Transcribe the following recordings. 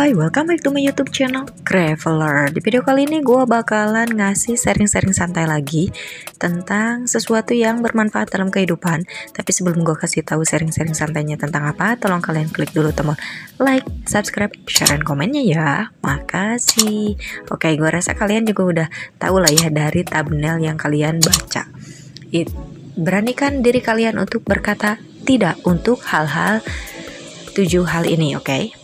Hai, welcome back to my YouTube channel Traveler. Di video kali ini gue bakalan ngasih sharing-sharing santai lagi tentang sesuatu yang bermanfaat dalam kehidupan. Tapi sebelum gue kasih tahu sharing-sharing santainya tentang apa, tolong kalian klik dulu tombol like, subscribe, share, dan komennya ya. Makasih. Oke, gue rasa kalian juga udah tahu lah ya dari thumbnail yang kalian baca. Beranikan diri kalian untuk berkata tidak untuk hal-hal 7 hal ini, oke?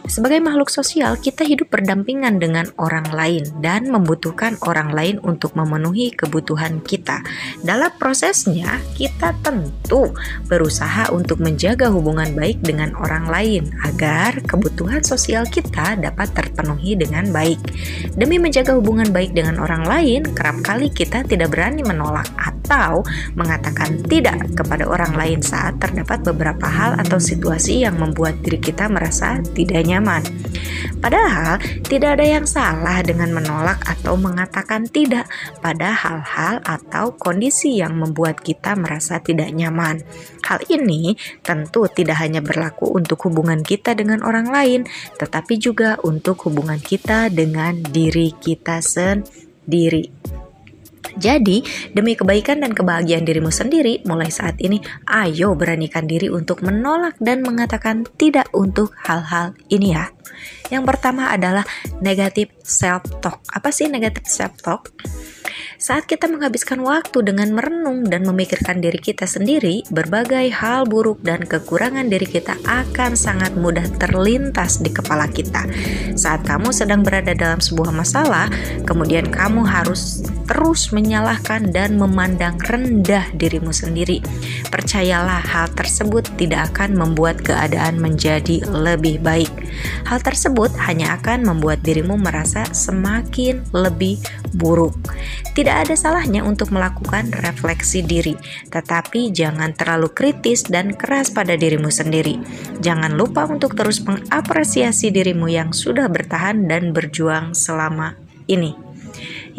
Sebagai makhluk sosial, kita hidup berdampingan dengan orang lain dan membutuhkan orang lain untuk memenuhi kebutuhan kita. Dalam prosesnya, kita tentu berusaha untuk menjaga hubungan baik dengan orang lain agar kebutuhan sosial kita dapat terpenuhi dengan baik. Demi menjaga hubungan baik dengan orang lain, kerap kali kita tidak berani menolak atau mengatakan tidak kepada orang lain saat terdapat beberapa hal atau situasi yang membuat diri kita merasa tidak nyaman. Padahal tidak ada yang salah dengan menolak atau mengatakan tidak pada hal-hal atau kondisi yang membuat kita merasa tidak nyaman. Hal ini tentu tidak hanya berlaku untuk hubungan kita dengan orang lain, tetapi juga untuk hubungan kita dengan diri kita sendiri. Jadi, demi kebaikan dan kebahagiaan dirimu sendiri, mulai saat ini, ayo beranikan diri untuk menolak dan mengatakan tidak untuk hal-hal ini ya. Yang pertama adalah negative self-talk. Apa sih negative self-talk? Saat kita menghabiskan waktu dengan merenung dan memikirkan diri kita sendiri, berbagai hal buruk dan kekurangan diri kita akan sangat mudah terlintas di kepala kita. Saat kamu sedang berada dalam sebuah masalah, kemudian kamu harus terus menyalahkan dan memandang rendah dirimu sendiri. Percayalah, hal tersebut tidak akan membuat keadaan menjadi lebih baik. Hal tersebut hanya akan membuat dirimu merasa semakin lebih buruk. Tidak ada salahnya untuk melakukan refleksi diri, tetapi jangan terlalu kritis dan keras pada dirimu sendiri. Jangan lupa untuk terus mengapresiasi dirimu yang sudah bertahan dan berjuang selama ini.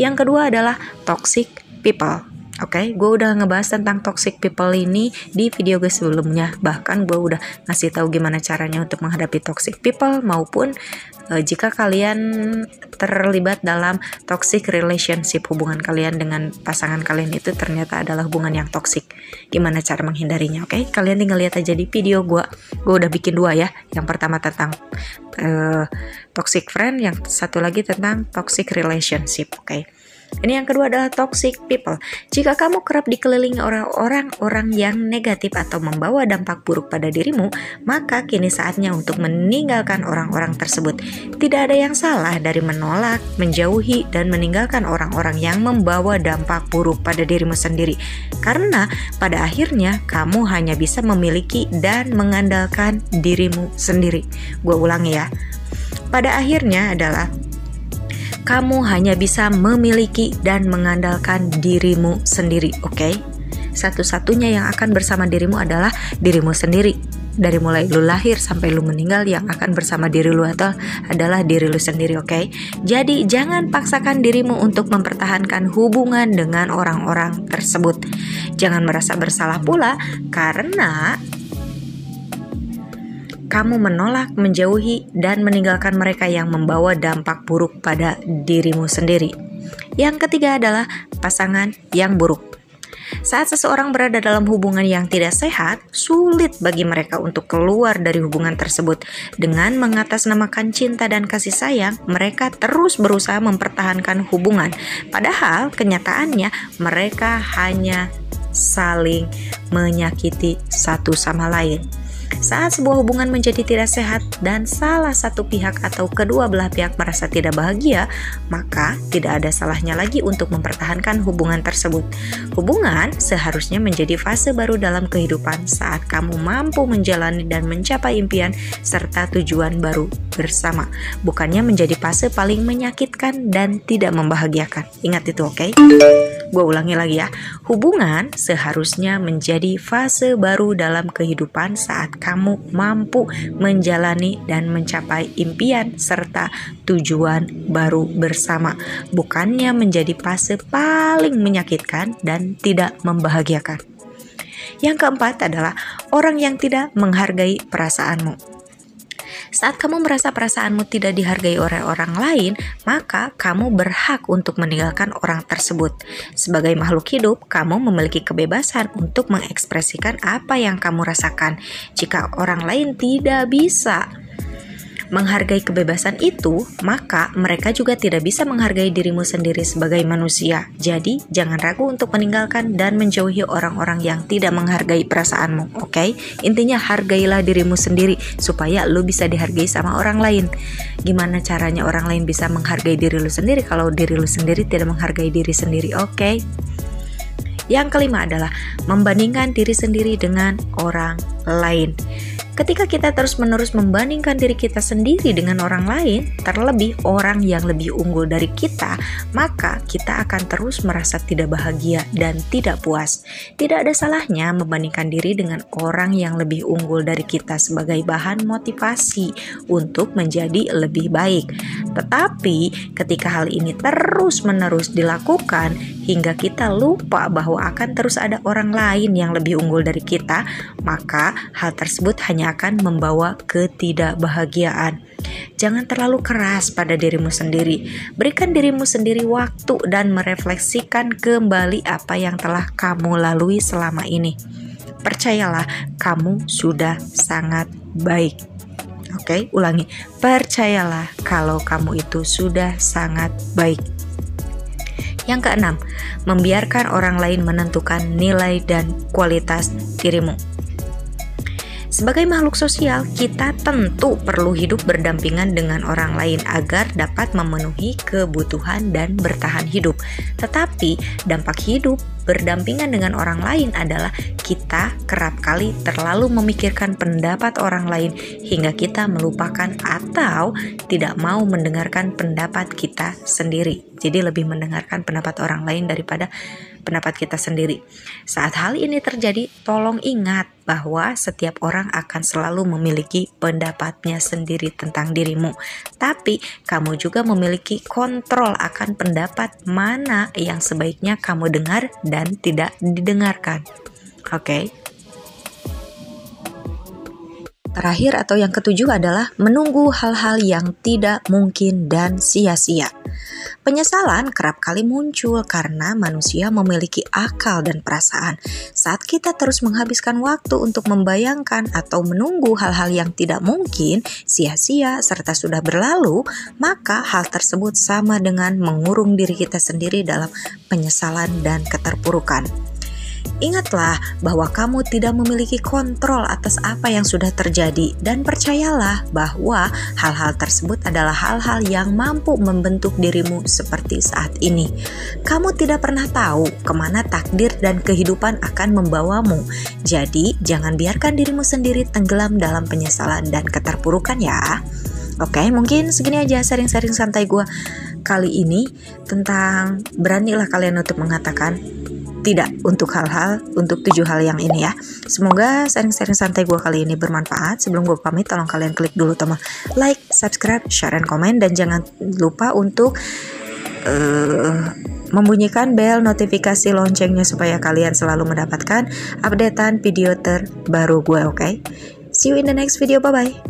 Yang kedua adalah toxic people. Oke, gue udah ngebahas tentang toxic people ini di video gue sebelumnya. Bahkan gue udah ngasih tahu gimana caranya untuk menghadapi toxic people maupun jika kalian terlibat dalam toxic relationship, hubungan kalian dengan pasangan kalian itu ternyata adalah hubungan yang toxic. Gimana cara menghindarinya? Oke, kalian tinggal lihat aja di video gue. Gue udah bikin 2 ya. Yang pertama tentang toxic friend, yang satu lagi tentang toxic relationship. Oke. Ini yang kedua adalah toxic people. Jika kamu kerap dikelilingi orang-orang yang negatif atau membawa dampak buruk pada dirimu, maka kini saatnya untuk meninggalkan orang-orang tersebut. Tidak ada yang salah dari menolak, menjauhi, dan meninggalkan orang-orang yang membawa dampak buruk pada dirimu sendiri. Karena pada akhirnya kamu hanya bisa memiliki dan mengandalkan dirimu sendiri. Gue ulangi ya. Pada akhirnya adalah kamu hanya bisa memiliki dan mengandalkan dirimu sendiri, oke? Satu-satunya yang akan bersama dirimu adalah dirimu sendiri. Dari mulai lu lahir sampai lu meninggal, yang akan bersama diri lu adalah diri lu sendiri, oke? Jadi jangan paksakan dirimu untuk mempertahankan hubungan dengan orang-orang tersebut. Jangan merasa bersalah pula karena kamu menolak, menjauhi, dan meninggalkan mereka yang membawa dampak buruk pada dirimu sendiri. Yang ketiga adalah pasangan yang buruk. Saat seseorang berada dalam hubungan yang tidak sehat, sulit bagi mereka untuk keluar dari hubungan tersebut. Dengan mengatasnamakan cinta dan kasih sayang, mereka terus berusaha mempertahankan hubungan. Padahal kenyataannya mereka hanya saling menyakiti satu sama lain. Saat sebuah hubungan menjadi tidak sehat dan salah satu pihak atau kedua belah pihak merasa tidak bahagia, maka tidak ada salahnya lagi untuk mempertahankan hubungan tersebut. Hubungan seharusnya menjadi fase baru dalam kehidupan saat kamu mampu menjalani dan mencapai impian serta tujuan baru bersama. Bukannya menjadi fase paling menyakitkan dan tidak membahagiakan. Ingat itu, oke? Gue ulangi lagi ya. Hubungan seharusnya menjadi fase baru dalam kehidupan saat kamu mampu menjalani dan mencapai impian serta tujuan baru bersama, bukannya menjadi fase paling menyakitkan dan tidak membahagiakan. Yang keempat adalah orang yang tidak menghargai perasaanmu. Saat kamu merasa perasaanmu tidak dihargai oleh orang lain, maka kamu berhak untuk meninggalkan orang tersebut. Sebagai makhluk hidup, kamu memiliki kebebasan untuk mengekspresikan apa yang kamu rasakan. Jika orang lain tidak bisa menghargai kebebasan itu, maka mereka juga tidak bisa menghargai dirimu sendiri sebagai manusia. Jadi, jangan ragu untuk meninggalkan dan menjauhi orang-orang yang tidak menghargai perasaanmu, oke? Intinya hargailah dirimu sendiri supaya lu bisa dihargai sama orang lain. Gimana caranya orang lain bisa menghargai diri lu sendiri kalau diri lu sendiri tidak menghargai diri sendiri, oke? Yang kelima adalah membandingkan diri sendiri dengan orang lain. Ketika kita terus-menerus membandingkan diri kita sendiri dengan orang lain, terlebih orang yang lebih unggul dari kita, maka kita akan terus merasa tidak bahagia dan tidak puas. Tidak ada salahnya membandingkan diri dengan orang yang lebih unggul dari kita sebagai bahan motivasi untuk menjadi lebih baik. Tetapi ketika hal ini terus-menerus dilakukan hingga kita lupa bahwa akan terus ada orang lain yang lebih unggul dari kita, maka hal tersebut hanya akan membawa ketidakbahagiaan. Jangan terlalu keras pada dirimu sendiri. Berikan dirimu sendiri waktu dan merefleksikan kembali apa yang telah kamu lalui selama ini. Percayalah, kamu sudah sangat baik. Oke, ulangi. Percayalah kalau kamu itu sudah sangat baik. Yang keenam, membiarkan orang lain menentukan nilai dan kualitas dirimu. Sebagai makhluk sosial, kita tentu perlu hidup berdampingan dengan orang lain agar dapat memenuhi kebutuhan dan bertahan hidup. Tetapi, dampak hidup berdampingan dengan orang lain adalah kita kerap kali terlalu memikirkan pendapat orang lain hingga kita melupakan atau tidak mau mendengarkan pendapat kita sendiri. Jadi lebih mendengarkan pendapat orang lain daripada pendapat kita sendiri. Saat hal ini terjadi, tolong ingat bahwa setiap orang akan selalu memiliki pendapatnya sendiri tentang dirimu. Tapi kamu juga memiliki kontrol akan pendapat mana yang sebaiknya kamu dengar dan tidak didengarkan. Oke. Terakhir atau yang ketujuh adalah menunggu hal-hal yang tidak mungkin dan sia-sia. Penyesalan kerap kali muncul karena manusia memiliki akal dan perasaan. Saat kita terus menghabiskan waktu untuk membayangkan atau menunggu hal-hal yang tidak mungkin, sia-sia, serta sudah berlalu, maka hal tersebut sama dengan mengurung diri kita sendiri dalam penyesalan dan keterpurukan. Ingatlah bahwa kamu tidak memiliki kontrol atas apa yang sudah terjadi dan percayalah bahwa hal-hal tersebut adalah hal-hal yang mampu membentuk dirimu seperti saat ini. Kamu tidak pernah tahu kemana takdir dan kehidupan akan membawamu. Jadi jangan biarkan dirimu sendiri tenggelam dalam penyesalan dan keterpurukan ya. Oke, mungkin segini aja sharing-sharing santai gue kali ini tentang beranilah kalian untuk mengatakan tidak untuk 7 hal yang ini ya. Semoga sharing-sharing santai gue kali ini bermanfaat. Sebelum gue pamit, tolong kalian klik dulu tombol like, subscribe, share, and comment. Dan jangan lupa untuk membunyikan bel notifikasi loncengnya supaya kalian selalu mendapatkan updatean video terbaru gue, oke? See you in the next video, bye-bye.